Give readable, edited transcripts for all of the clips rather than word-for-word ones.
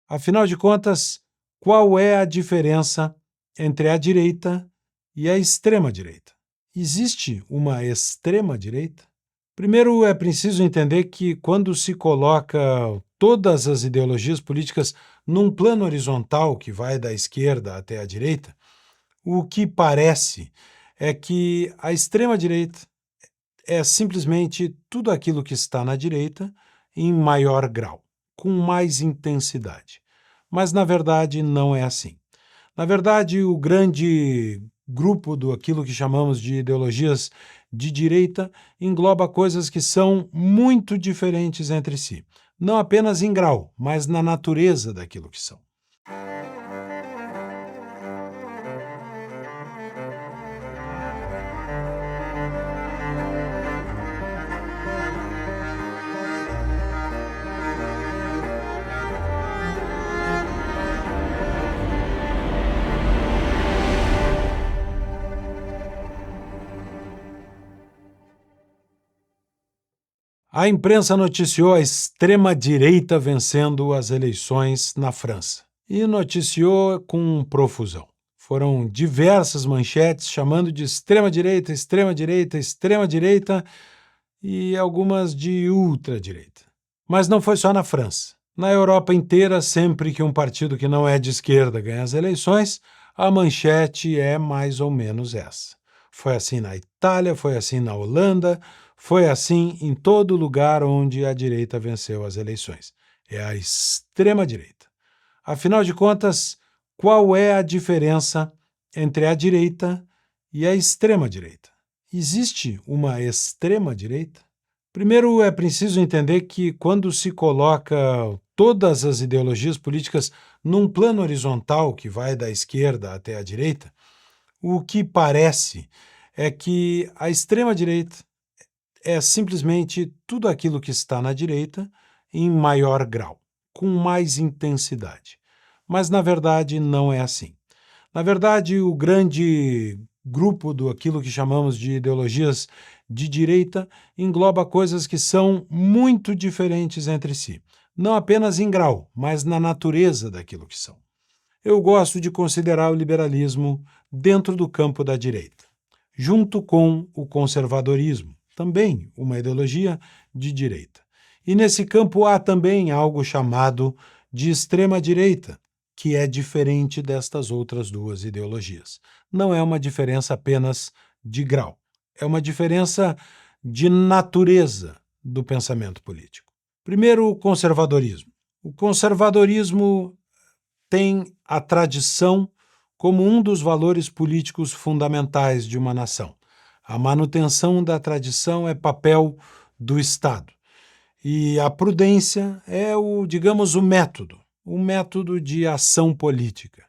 Afinal de contas, qual é a diferença entre a direita e a extrema-direita? Existe uma extrema-direita? Primeiro, é preciso entender que, quando se coloca todas as ideologias políticas num plano horizontal que vai da esquerda até a direita, o que parece é que a extrema-direita é simplesmente tudo aquilo que está na direita em maior grau, com mais intensidade. Mas, na verdade, não é assim. Na verdade, o grande grupo do aquilo que chamamos de ideologias de direita engloba coisas que são muito diferentes entre si, não apenas em grau, mas na natureza daquilo que são. A imprensa noticiou a extrema-direita vencendo as eleições na França. E noticiou com profusão. Foram diversas manchetes chamando de extrema-direita, extrema-direita, extrema-direita e algumas de ultradireita. Mas não foi só na França. Na Europa inteira, sempre que um partido que não é de esquerda ganha as eleições, a manchete é mais ou menos essa. Foi assim na Itália, foi assim na Holanda, foi assim em todo lugar onde a direita venceu as eleições. É a extrema-direita. Afinal de contas, qual é a diferença entre a direita e a extrema-direita? Existe uma extrema-direita? Primeiro, é preciso entender que, quando se coloca todas as ideologias políticas num plano horizontal que vai da esquerda até a direita, o que parece é que a extrema-direita é simplesmente tudo aquilo que está na direita em maior grau, com mais intensidade. Mas, na verdade, não é assim. Na verdade, o grande grupo do aquilo que chamamos de ideologias de direita engloba coisas que são muito diferentes entre si, não apenas em grau, mas na natureza daquilo que são. Eu gosto de considerar o liberalismo dentro do campo da direita, junto com o conservadorismo, também uma ideologia de direita. E nesse campo há também algo chamado de extrema-direita, que é diferente destas outras duas ideologias. Não é uma diferença apenas de grau, é uma diferença de natureza do pensamento político. Primeiro, o conservadorismo. O conservadorismo tem a tradição como um dos valores políticos fundamentais de uma nação. A manutenção da tradição é papel do Estado. E a prudência é digamos, o método de ação política.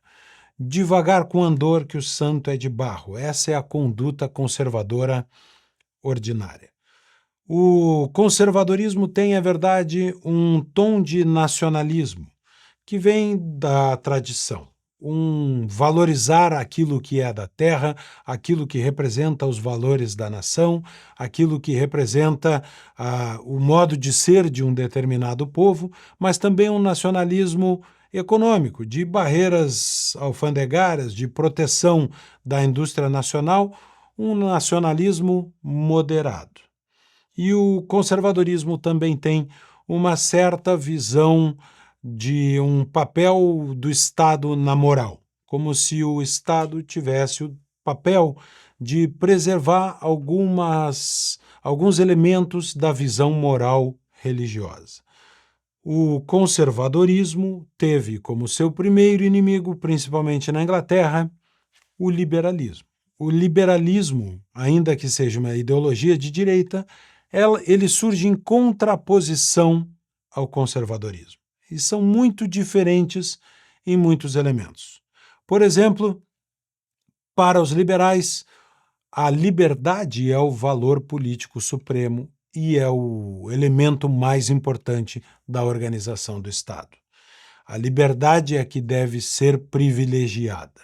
Devagar com andor que o santo é de barro. Essa é a conduta conservadora ordinária. O conservadorismo tem, é verdade, um tom de nacionalismo, que vem da tradição. Valorizar aquilo que é da terra, aquilo que representa os valores da nação, aquilo que representa o modo de ser de um determinado povo, mas também um nacionalismo econômico, de barreiras alfandegárias, de proteção da indústria nacional, um nacionalismo moderado. E o conservadorismo também tem uma certa visão de um papel do Estado na moral, como se o Estado tivesse o papel de preservar alguns elementos da visão moral religiosa. O conservadorismo teve como seu primeiro inimigo, principalmente na Inglaterra, o liberalismo. O liberalismo, ainda que seja uma ideologia de direita, ele surge em contraposição ao conservadorismo. E são muito diferentes em muitos elementos. Por exemplo, para os liberais, a liberdade é o valor político supremo e é o elemento mais importante da organização do Estado. A liberdade é que deve ser privilegiada.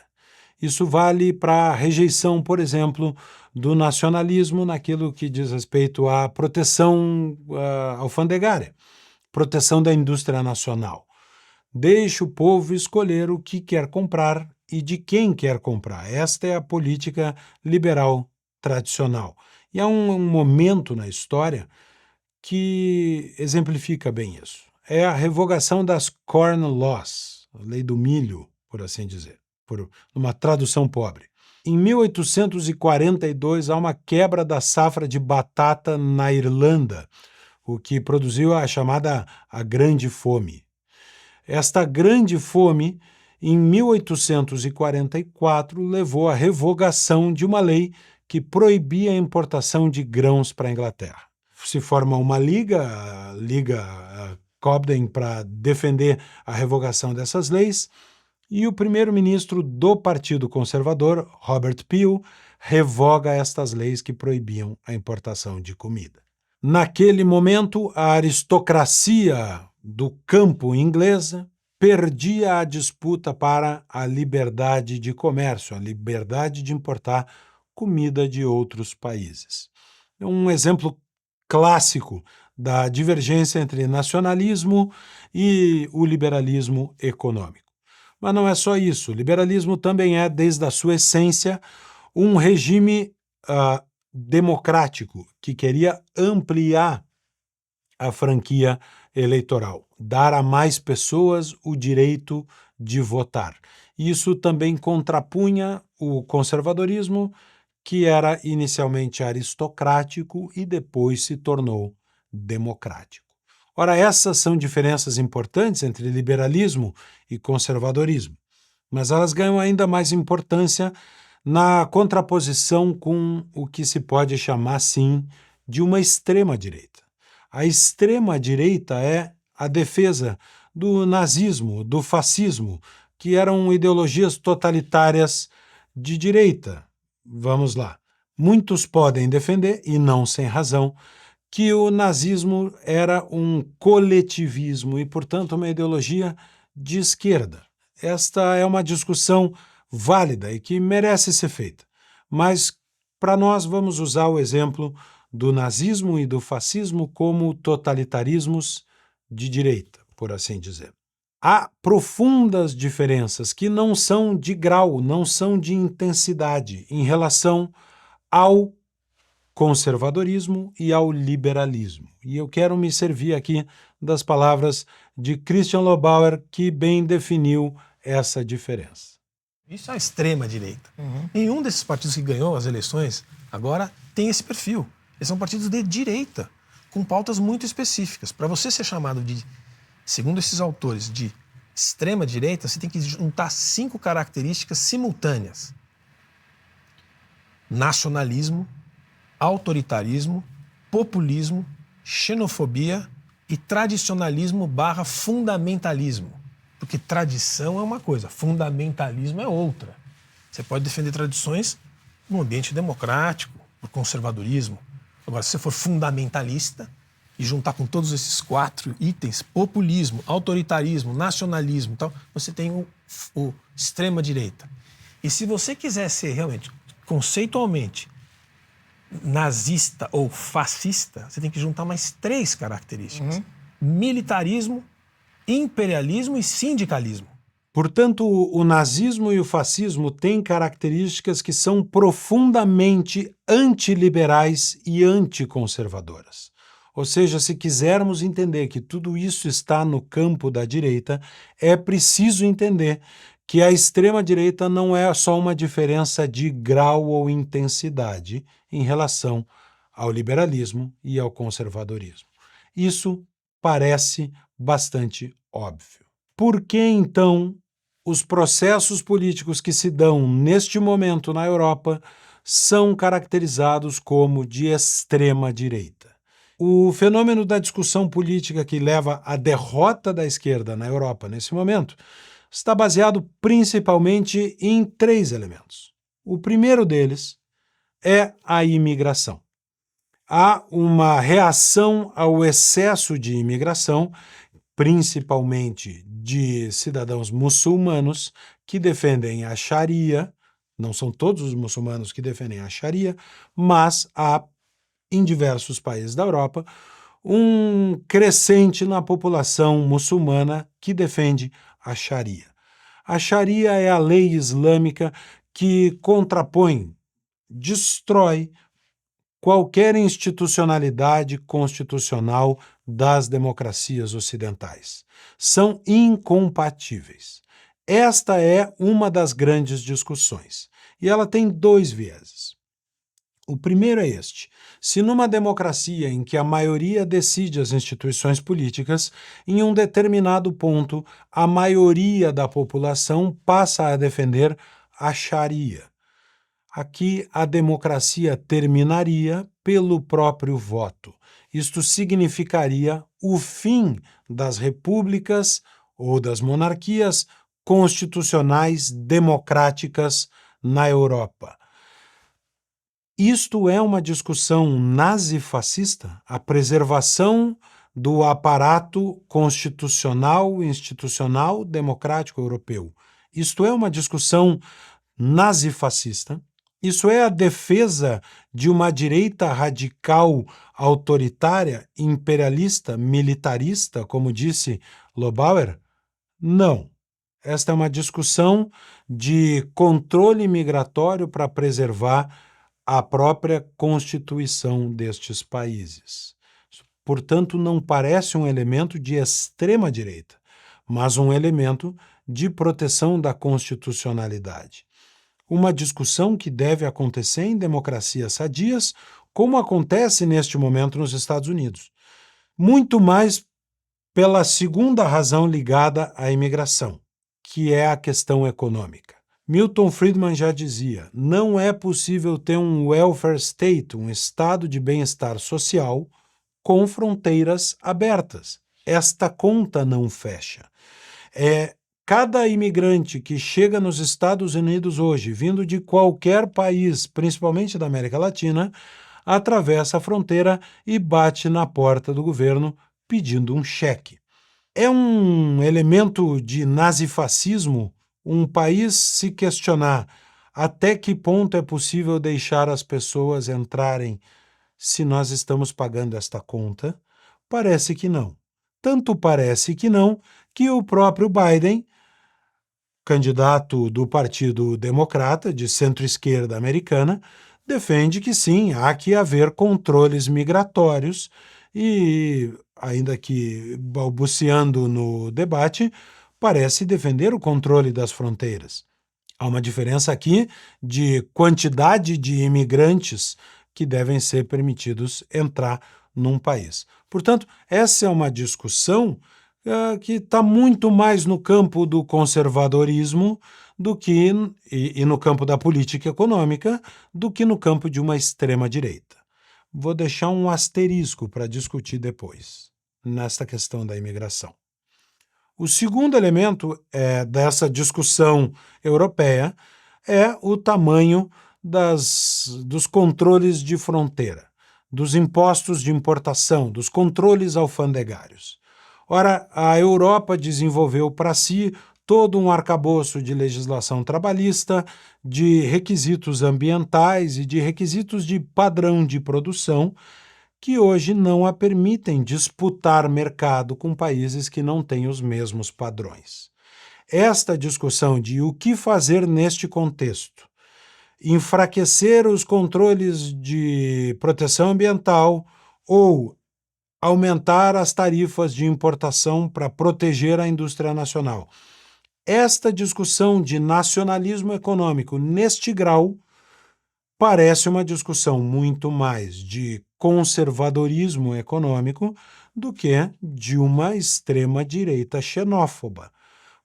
Isso vale para a rejeição, por exemplo, do nacionalismo naquilo que diz respeito à proteção alfandegária, proteção da indústria nacional. Deixe o povo escolher o que quer comprar e de quem quer comprar. Esta é a política liberal tradicional. E há um momento na história que exemplifica bem isso. É a revogação das Corn Laws, a lei do milho, por assim dizer, por uma tradução pobre. Em 1842, há uma quebra da safra de batata na Irlanda, o que produziu a chamada a Grande Fome. Esta Grande Fome, em 1844, levou à revogação de uma lei que proibia a importação de grãos para a Inglaterra. Se forma uma liga, a Liga Cobden, para defender a revogação dessas leis, e o primeiro-ministro do Partido Conservador, Robert Peel, revoga estas leis que proibiam a importação de comida. Naquele momento, a aristocracia do campo inglesa perdia a disputa para a liberdade de comércio, a liberdade de importar comida de outros países. É um exemplo clássico da divergência entre nacionalismo e o liberalismo econômico. Mas não é só isso. O liberalismo também é, desde a sua essência, um regime democrático que queria ampliar a franquia eleitoral, dar a mais pessoas o direito de votar. Isso também contrapunha o conservadorismo, que era inicialmente aristocrático e depois se tornou democrático. Ora, essas são diferenças importantes entre liberalismo e conservadorismo, mas elas ganham ainda mais importância na contraposição com o que se pode chamar, sim, de uma extrema-direita. A extrema-direita é a defesa do nazismo, do fascismo, que eram ideologias totalitárias de direita. Vamos lá. Muitos podem defender, e não sem razão, que o nazismo era um coletivismo e, portanto, uma ideologia de esquerda. Esta é uma discussão válida e que merece ser feita. Mas, para nós, vamos usar o exemplo do nazismo e do fascismo como totalitarismos de direita, por assim dizer. Há profundas diferenças que não são de grau, não são de intensidade em relação ao conservadorismo e ao liberalismo. E eu quero me servir aqui das palavras de Christian Lobauer, que bem definiu essa diferença. Isso é a extrema-direita. Nenhum desses partidos que ganhou as eleições agora tem esse perfil. Eles são partidos de direita, com pautas muito específicas. Para você ser chamado de, segundo esses autores, de extrema-direita, você tem que juntar 5 características simultâneas: nacionalismo, autoritarismo, populismo, xenofobia e tradicionalismo/fundamentalismo. Porque tradição é uma coisa, fundamentalismo é outra. Você pode defender tradições num ambiente democrático, no conservadorismo. Agora, se você for fundamentalista e juntar com todos esses 4 itens, populismo, autoritarismo, nacionalismo e tal, você tem o extrema-direita. E se você quiser ser realmente, conceitualmente, nazista ou fascista, você tem que juntar mais 3 características: militarismo, imperialismo e sindicalismo. Portanto, o nazismo e o fascismo têm características que são profundamente antiliberais e anticonservadoras. Ou seja, se quisermos entender que tudo isso está no campo da direita, é preciso entender que a extrema-direita não é só uma diferença de grau ou intensidade em relação ao liberalismo e ao conservadorismo. Isso parece bastante óbvio. Por que, então, os processos políticos que se dão neste momento na Europa são caracterizados como de extrema-direita? O fenômeno da discussão política que leva à derrota da esquerda na Europa nesse momento está baseado principalmente em 3 elementos. O primeiro deles é a imigração. Há uma reação ao excesso de imigração, principalmente de cidadãos muçulmanos que defendem a Sharia. Não são todos os muçulmanos que defendem a Sharia, mas há, em diversos países da Europa, um crescente na população muçulmana que defende a Sharia. A Sharia é a lei islâmica que contrapõe, destrói qualquer institucionalidade constitucional das democracias ocidentais. São incompatíveis. Esta é uma das grandes discussões, e ela tem dois vieses. O primeiro é este: se numa democracia em que a maioria decide as instituições políticas, em um determinado ponto a maioria da população passa a defender a Sharia. Aqui a democracia terminaria pelo próprio voto. Isto significaria o fim das repúblicas ou das monarquias constitucionais democráticas na Europa. Isto é uma discussão nazi-fascista? A preservação do aparato constitucional, institucional, democrático europeu. Isto é uma discussão nazi-fascista? Isso é a defesa de uma direita radical, autoritária, imperialista, militarista, como disse Lobauer? Não. Esta é uma discussão de controle migratório para preservar a própria constituição destes países. Portanto, não parece um elemento de extrema-direita, mas um elemento de proteção da constitucionalidade. Uma discussão que deve acontecer em democracias sadias, como acontece neste momento nos Estados Unidos. Muito mais pela segunda razão ligada à imigração, que é a questão econômica. Milton Friedman já dizia: não é possível ter um welfare state, um estado de bem-estar social, com fronteiras abertas. Esta conta não fecha. Cada imigrante que chega nos Estados Unidos hoje, vindo de qualquer país, principalmente da América Latina, atravessa a fronteira e bate na porta do governo pedindo um cheque. É um elemento de nazifascismo um país se questionar até que ponto é possível deixar as pessoas entrarem se nós estamos pagando esta conta? Parece que não. Tanto parece que não, que o próprio Biden, candidato do Partido Democrata, de centro-esquerda americana, defende que sim, há que haver controles migratórios e, ainda que balbuciando no debate, parece defender o controle das fronteiras. Há uma diferença aqui de quantidade de imigrantes que devem ser permitidos entrar num país. Portanto, essa é uma discussão que está muito mais no campo do conservadorismo do que e no campo da política econômica do que no campo de uma extrema-direita. Vou deixar um asterisco para discutir depois, nesta questão da imigração. O segundo elemento dessa discussão europeia é o tamanho dos controles de fronteira, dos impostos de importação, dos controles alfandegários. Ora, a Europa desenvolveu para si todo um arcabouço de legislação trabalhista, de requisitos ambientais e de requisitos de padrão de produção, que hoje não a permitem disputar mercado com países que não têm os mesmos padrões. Esta discussão de o que fazer neste contexto, enfraquecer os controles de proteção ambiental ou aumentar as tarifas de importação para proteger a indústria nacional. Esta discussão de nacionalismo econômico neste grau parece uma discussão muito mais de conservadorismo econômico do que de uma extrema-direita xenófoba.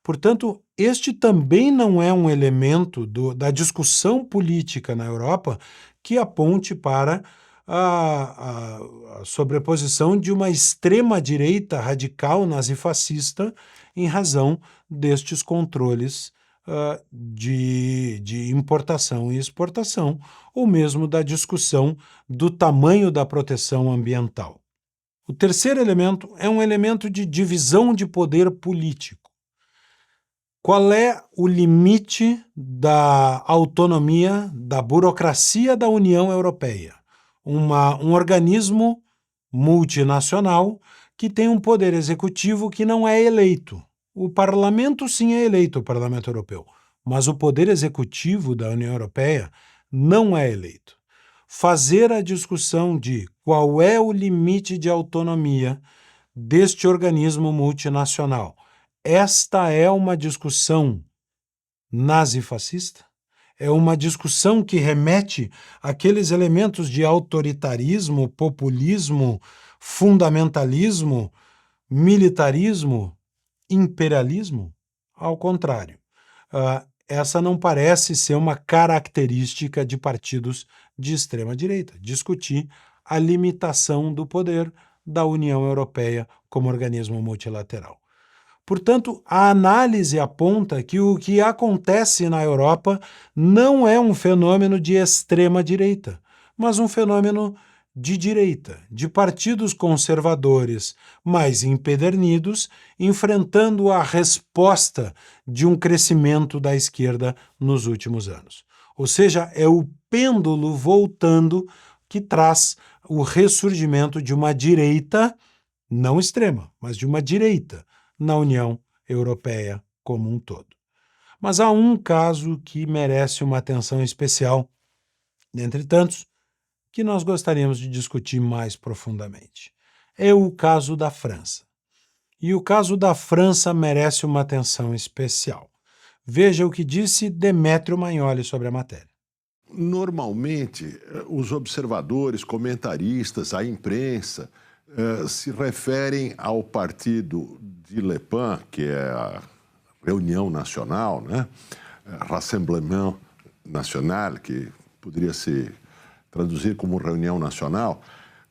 Portanto, este também não é um elemento da discussão política na Europa que aponte para a sobreposição de uma extrema-direita radical nazifascista em razão destes controles de importação e exportação, ou mesmo da discussão do tamanho da proteção ambiental. O terceiro elemento é um elemento de divisão de poder político. Qual é o limite da autonomia da burocracia da União Europeia? Um organismo multinacional que tem um poder executivo que não é eleito. O parlamento sim é eleito, o Parlamento Europeu, mas o poder executivo da União Europeia não é eleito. Fazer a discussão de qual é o limite de autonomia deste organismo multinacional. Esta é uma discussão nazifascista? É uma discussão que remete àqueles elementos de autoritarismo, populismo, fundamentalismo, militarismo, imperialismo? Ao contrário. Essa não parece ser uma característica de partidos de extrema-direita, discutir a limitação do poder da União Europeia como organismo multilateral. Portanto, a análise aponta que o que acontece na Europa não é um fenômeno de extrema-direita, mas um fenômeno de direita, de partidos conservadores mais empedernidos, enfrentando a resposta de um crescimento da esquerda nos últimos anos. Ou seja, é o pêndulo voltando que traz o ressurgimento de uma direita, não extrema, mas de uma direita, na União Europeia como um todo. Mas há um caso que merece uma atenção especial, dentre tantos, que nós gostaríamos de discutir mais profundamente. É o caso da França. E o caso da França merece uma atenção especial. Veja o que disse Demétrio Magnoli sobre a matéria. Normalmente, os observadores, comentaristas, a imprensa, se referem ao partido de Le Pen, que é a Reunião Nacional, né? Rassemblement National, que poderia se traduzir como Reunião Nacional,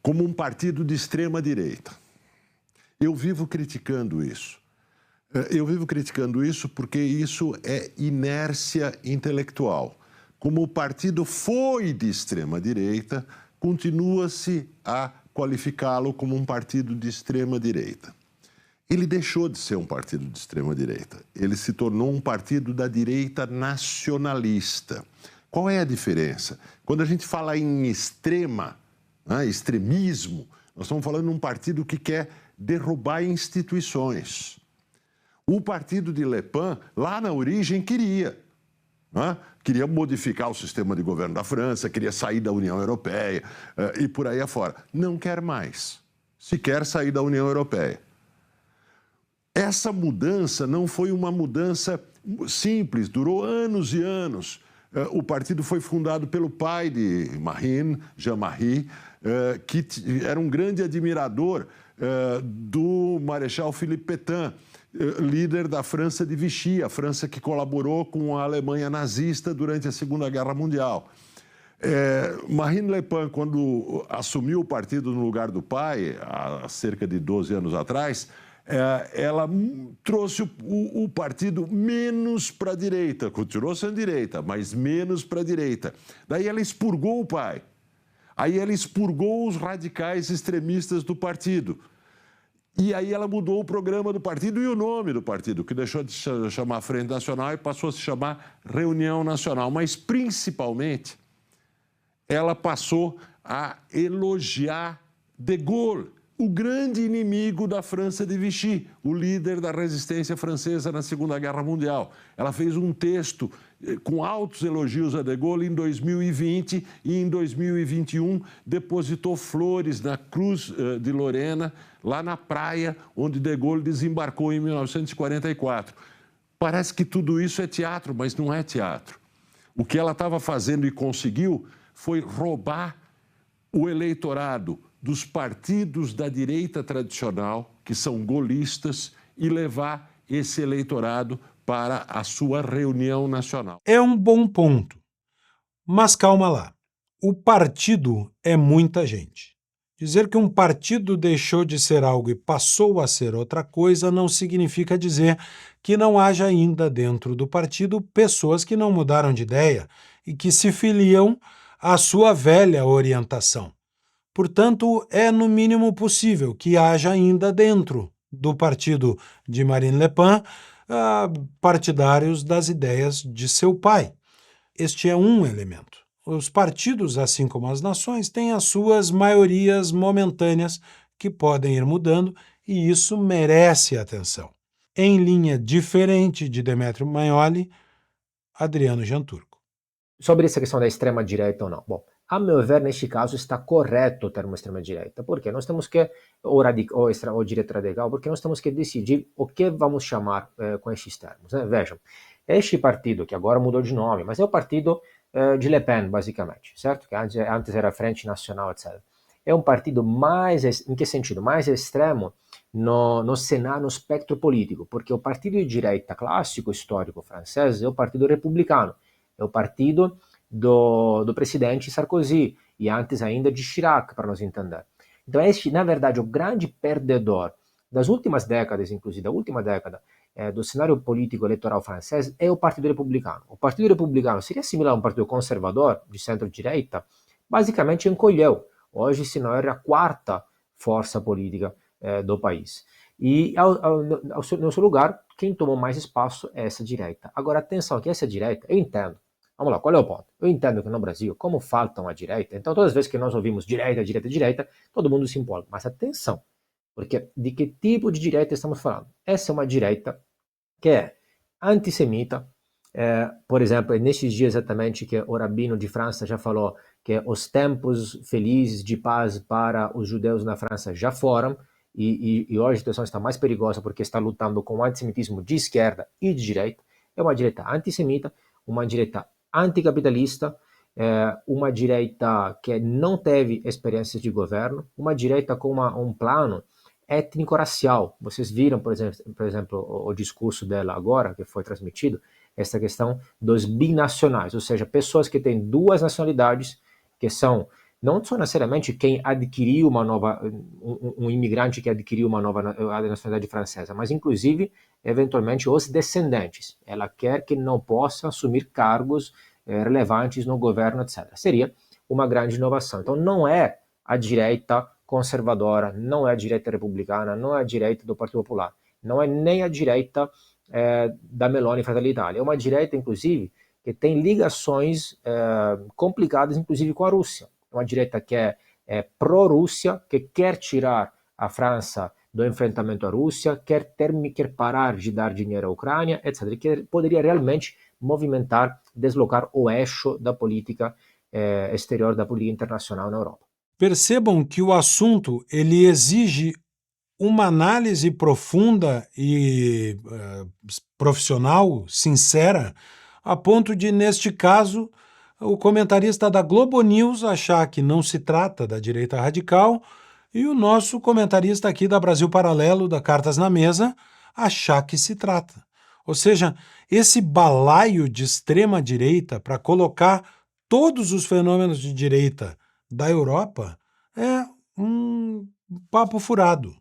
como um partido de extrema-direita. Eu vivo criticando isso. Eu vivo criticando isso porque isso é inércia intelectual. Como o partido foi de extrema-direita, continua-se a qualificá-lo como um partido de extrema-direita. Ele deixou de ser um partido de extrema-direita. Ele se tornou um partido da direita nacionalista. Qual é a diferença? Quando a gente fala em extrema, né, extremismo, nós estamos falando de um partido que quer derrubar instituições. O partido de Le Pen, lá na origem, queria modificar o sistema de governo da França, queria sair da União Europeia e por aí afora. Não quer mais. Se quer sair da União Europeia. Essa mudança não foi uma mudança simples, durou anos e anos. O partido foi fundado pelo pai de Marine, Jean-Marie, que era um grande admirador do Marechal Philippe Pétain, líder da França de Vichy, a França que colaborou com a Alemanha nazista durante a Segunda Guerra Mundial. Marine Le Pen, quando assumiu o partido no lugar do pai, há cerca de 12 anos atrás, ela trouxe o partido menos para a direita, continuou sendo direita, mas menos para a direita. Daí ela expurgou o pai. Aí ela expurgou os radicais extremistas do partido. E aí ela mudou o programa do partido e o nome do partido, que deixou de se chamar Frente Nacional e passou a se chamar Reunião Nacional. Mas, principalmente, ela passou a elogiar de Gaulle, o grande inimigo da França de Vichy, o líder da resistência francesa na Segunda Guerra Mundial. Ela fez um texto com altos elogios a de Gaulle em 2020 e em 2021 depositou flores na Cruz de Lorena, lá na praia onde de Gaulle desembarcou em 1944. Parece que tudo isso é teatro, mas não é teatro. O que ela estava fazendo e conseguiu foi roubar o eleitorado dos partidos da direita tradicional, que são gaullistas, e levar esse eleitorado para a sua reunião nacional. É um bom ponto. Mas calma lá. O partido é muita gente. Dizer que um partido deixou de ser algo e passou a ser outra coisa não significa dizer que não haja ainda dentro do partido pessoas que não mudaram de ideia e que se filiam à sua velha orientação. Portanto, é no mínimo possível que haja ainda dentro do partido de Marine Le Pen partidários das ideias de seu pai. Este é um elemento. os partidos, assim como as nações, têm as suas maiorias momentâneas que podem ir mudando e isso merece atenção. Em linha diferente de Demetrio Magnoli, Adriano Janturco. Sobre essa questão da extrema-direita ou não. Bom, a meu ver, neste caso, está correto o termo extrema-direita, porque nós temos que, ou direita radical, porque nós temos que decidir o que vamos chamar com estes termos. Né? Vejam, este partido, que agora mudou de nome, mas é o partido de Le Pen, basicamente, certo? Que antes era Frente Nacional, etc. É um partido mais, em que sentido? Mais extremo no cenário, no espectro político, porque o partido de direita clássico, histórico francês, é o partido republicano, é o partido do presidente Sarkozy, e antes ainda de Chirac, para nos entender. Então este, na verdade, o grande perdedor das últimas décadas, inclusive da última década, do cenário político eleitoral francês, é o Partido Republicano. O Partido Republicano seria similar a um partido conservador, de centro-direita, basicamente encolheu. Hoje, se não era a quarta força política do país. E no seu lugar, quem tomou mais espaço é essa direita. Agora, atenção, que essa direita, eu entendo. Vamos lá, qual é o ponto? Eu entendo que no Brasil, como faltam a direita, então todas as vezes que nós ouvimos direita, direita, direita, todo mundo se empolga. Mas atenção, porque de que tipo de direita estamos falando? Essa é uma direita que é antissemita. Por exemplo, é nesses dias exatamente que o rabino de França já falou que os tempos felizes de paz para os judeus na França já foram, e hoje a situação está mais perigosa porque está lutando com o antissemitismo de esquerda e de direita. É uma direita antissemita, uma direita anticapitalista, uma direita que não teve experiências de governo, uma direita com um plano étnico-racial. Vocês viram, por exemplo, o discurso dela agora, que foi transmitido, essa questão dos binacionais, ou seja, pessoas que têm duas nacionalidades, que são não só necessariamente quem adquiriu um imigrante que adquiriu uma nova nacionalidade francesa, mas inclusive, eventualmente, os descendentes. Ela quer que não possa assumir cargos relevantes no governo, etc. Seria uma grande inovação. Então, não é a direita conservadora, não é a direita republicana, não é a direita do Partido Popular, não é nem a direita da Meloni e Fratelli d'Italia. É uma direita, inclusive, que tem ligações complicadas, inclusive, com a Rússia. É uma direita que é pró-Rússia, que quer tirar a França do enfrentamento à Rússia, quer parar de dar dinheiro à Ucrânia, etc. Que poderia realmente movimentar, deslocar o eixo da política exterior, da política internacional na Europa. Percebam que o assunto ele exige uma análise profunda e profissional, sincera, a ponto de, neste caso, o comentarista da Globo News achar que não se trata da direita radical e o nosso comentarista aqui da Brasil Paralelo, da Cartas na Mesa, achar que se trata. Ou seja, esse balaio de extrema-direita para colocar todos os fenômenos de direita da Europa é um papo furado.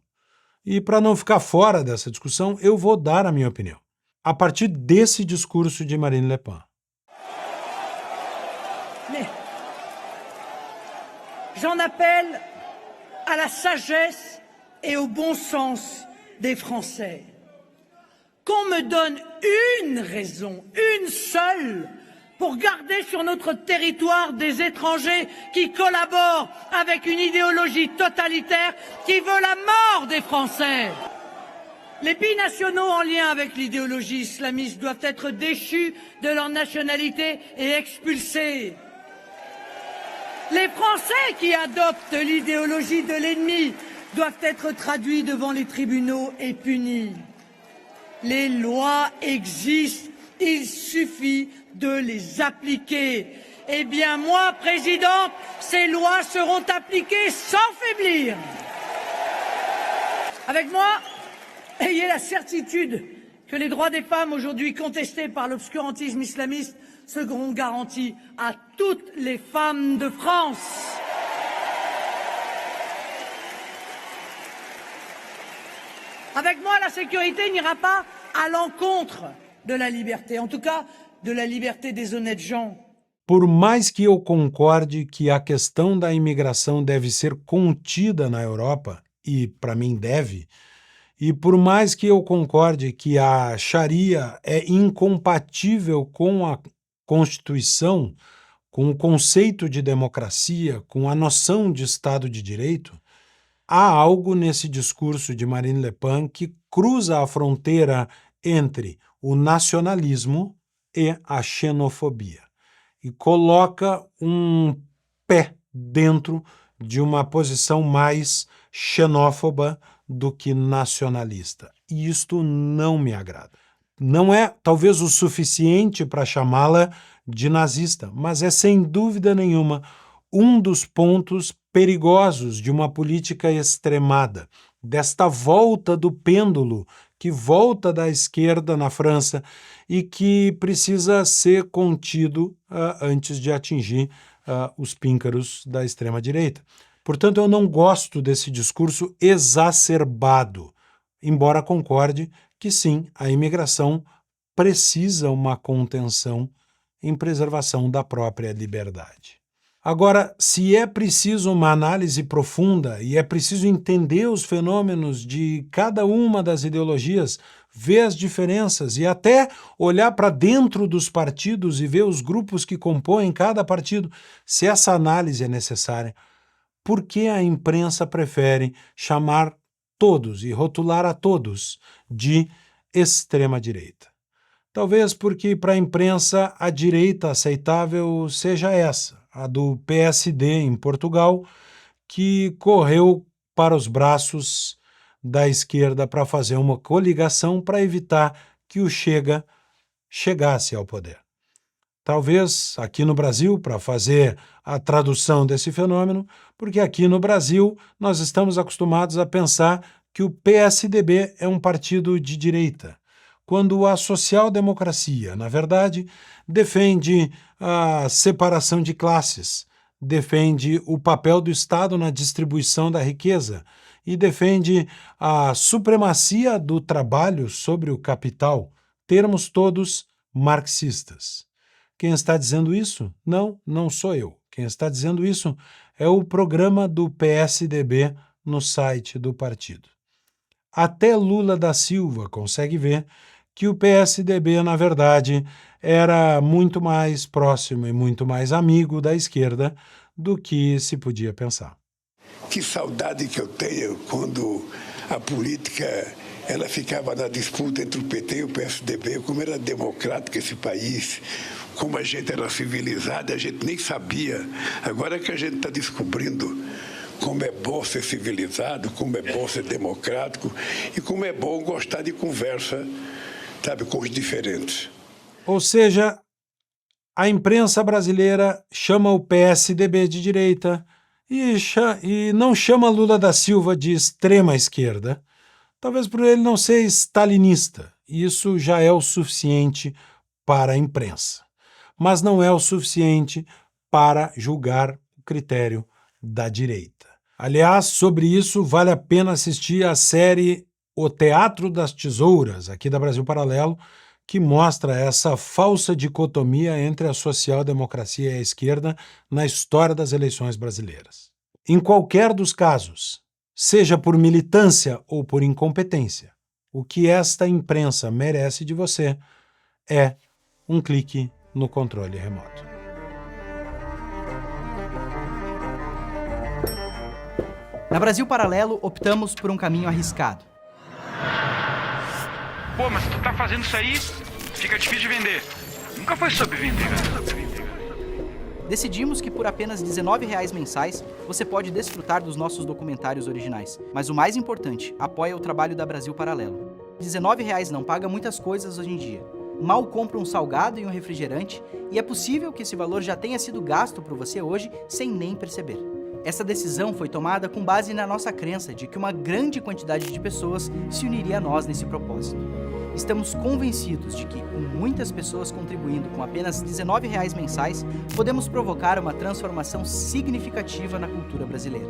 E para não ficar fora dessa discussão, eu vou dar a minha opinião, a partir desse discurso de Marine Le Pen. Mais j'en appelle à la sagesse et au bon sens des Français. Qu'on me donne une raison, une seule, pour garder sur notre territoire des étrangers qui collaborent avec une idéologie totalitaire qui veut la mort des Français. Les binationaux en lien avec l'idéologie islamiste doivent être déchus de leur nationalité et expulsés. Les Français qui adoptent l'idéologie de l'ennemi doivent être traduits devant les tribunaux et punis. Les lois existent, il suffit de les appliquer. Eh bien, moi, Présidente, ces lois seront appliquées sans faiblir. Avec moi, ayez la certitude que les droits des femmes aujourd'hui contestés par l'obscurantisme islamiste seront garantis à toutes les femmes de France. Avec moi, la sécurité n'ira pas à l'encontre de la liberté, en tout cas de la liberté des honnêtes gens. Por mais que eu concorde que a questão da imigração deve ser contida na Europa, e para mim deve, e por mais que eu concorde que a Sharia é incompatível com a Constituição, com o conceito de democracia, com a noção de Estado de Direito, há algo nesse discurso de Marine Le Pen que cruza a fronteira entre o nacionalismo e a xenofobia e coloca um pé dentro de uma posição mais xenófoba do que nacionalista. E isto não me agrada. Não é talvez o suficiente para chamá-la de nazista, mas é sem dúvida nenhuma um dos pontos perigosos de uma política extremada, desta volta do pêndulo que volta da esquerda na França e que precisa ser contido antes de atingir os píncaros da extrema-direita. Portanto, eu não gosto desse discurso exacerbado, embora concorde que sim, a imigração precisa uma contenção em preservação da própria liberdade. Agora, se é preciso uma análise profunda e é preciso entender os fenômenos de cada uma das ideologias, ver as diferenças e até olhar para dentro dos partidos e ver os grupos que compõem cada partido, se essa análise é necessária, por que a imprensa prefere chamar todos e rotular a todos de extrema-direita? Talvez porque para a imprensa a direita aceitável seja essa, a do PSD em Portugal, que correu para os braços da esquerda para fazer uma coligação para evitar que o Chega chegasse ao poder. Talvez aqui no Brasil, para fazer a tradução desse fenômeno, porque aqui no Brasil nós estamos acostumados a pensar que o PSDB é um partido de direita, quando a social-democracia, na verdade, defende a separação de classes, defende o papel do Estado na distribuição da riqueza e defende a supremacia do trabalho sobre o capital, termos todos marxistas. Quem está dizendo isso? Não sou eu. Quem está dizendo isso é o programa do PSDB no site do partido. Até Lula da Silva consegue ver que o PSDB, na verdade, era muito mais próximo e muito mais amigo da esquerda do que se podia pensar. Que saudade que eu tenho quando a política ela ficava na disputa entre o PT e o PSDB, como era democrático esse país, como a gente era civilizado, a gente nem sabia. Agora que a gente está descobrindo como é bom ser civilizado, como é bom ser democrático e como é bom gostar de conversa, sabe, com os diferentes. Ou seja, a imprensa brasileira chama o PSDB de direita e não chama Lula da Silva de extrema esquerda, talvez por ele não ser stalinista. Isso já é o suficiente para a imprensa, mas não é o suficiente para julgar o critério da direita. Aliás, sobre isso vale a pena assistir a série O Teatro das Tesouras, aqui da Brasil Paralelo, que mostra essa falsa dicotomia entre a social-democracia e a esquerda na história das eleições brasileiras. Em qualquer dos casos, seja por militância ou por incompetência, o que esta imprensa merece de você é um clique no controle remoto. Na Brasil Paralelo, optamos por um caminho arriscado. Pô, mas tu tá fazendo isso aí, fica difícil de vender. Nunca foi sobre vender, Decidimos que por apenas R$19 mensais, você pode desfrutar dos nossos documentários originais. Mas o mais importante, apoia o trabalho da Brasil Paralelo. R$19 não paga muitas coisas hoje em dia. Mal compra um salgado e um refrigerante, e é possível que esse valor já tenha sido gasto por você hoje sem nem perceber. Essa decisão foi tomada com base na nossa crença de que uma grande quantidade de pessoas se uniria a nós nesse propósito. Estamos convencidos de que, com muitas pessoas contribuindo com apenas R$19 mensais, podemos provocar uma transformação significativa na cultura brasileira.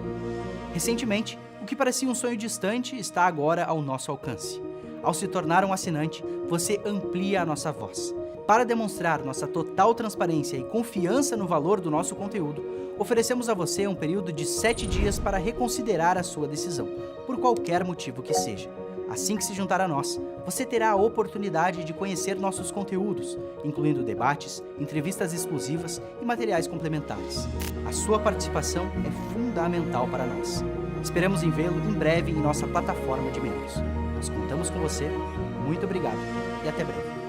Recentemente, o que parecia um sonho distante está agora ao nosso alcance. Ao se tornar um assinante, você amplia a nossa voz. Para demonstrar nossa total transparência e confiança no valor do nosso conteúdo, oferecemos a você um período de 7 dias para reconsiderar a sua decisão, por qualquer motivo que seja. Assim que se juntar a nós, você terá a oportunidade de conhecer nossos conteúdos, incluindo debates, entrevistas exclusivas e materiais complementares. A sua participação é fundamental para nós. Esperamos em vê-lo em breve em nossa plataforma de membros. Nós contamos com você, muito obrigado e até breve.